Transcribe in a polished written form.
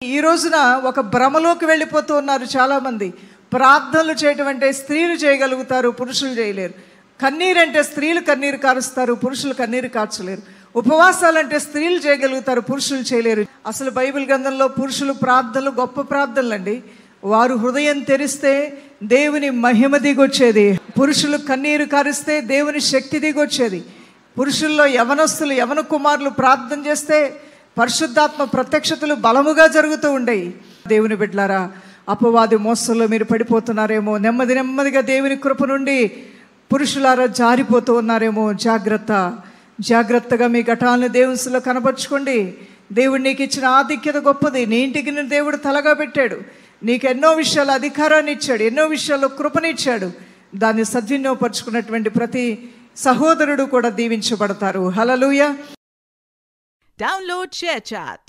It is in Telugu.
ఈ రోజున ఒక భ్రమలోకి వెళ్ళిపోతూ ఉన్నారు చాలామంది. ప్రార్థనలు చేయటం అంటే స్త్రీలు చేయగలుగుతారు, పురుషులు చేయలేరు. కన్నీరంటే స్త్రీలు కన్నీరు కారుస్తారు, పురుషులు కన్నీరు కార్చలేరు. ఉపవాసాలంటే స్త్రీలు చేయగలుగుతారు, పురుషులు చేయలేరు. అసలు బైబిల్ గ్రంథంలో పురుషులు ప్రార్థనలు గొప్ప ప్రార్థనలు అండి. వారు హృదయం తెరిస్తే దేవుని మహిమ దిగొచ్చేది. పురుషులు కన్నీరు కారిస్తే దేవుని శక్తి దిగొచ్చేది. పురుషుల్లో యవనస్తులు, యవన కుమారులు ప్రార్థన చేస్తే పరిశుద్ధాత్మ ప్రత్యక్షతలు బలముగా జరుగుతూ ఉండేవి. దేవుని బిడ్డలారా, అపవాది మోసంలో మీరు పడిపోతున్నారేమో, నెమ్మదిగా దేవుని కృప నుండి పురుషులారా జారిపోతూ ఉన్నారేమో. జాగ్రత్తగా మీ ఘటాలను దేవునిలో కనపరుచుకోండి. దేవుడు నీకు ఇచ్చిన ఆధిక్యత గొప్పది. నీ ఇంటికి దేవుడు తలగా పెట్టాడు. నీకు ఎన్నో విషయాలు అధికారాన్ని ఇచ్చాడు, ఎన్నో విషయాల్లో కృపనిచ్చాడు. దాన్ని సద్వినియోగపరుచుకున్నటువంటి ప్రతి సహోదరుడు కూడా దీవించబడతారు. హల్లెలూయా. Download ShareChat.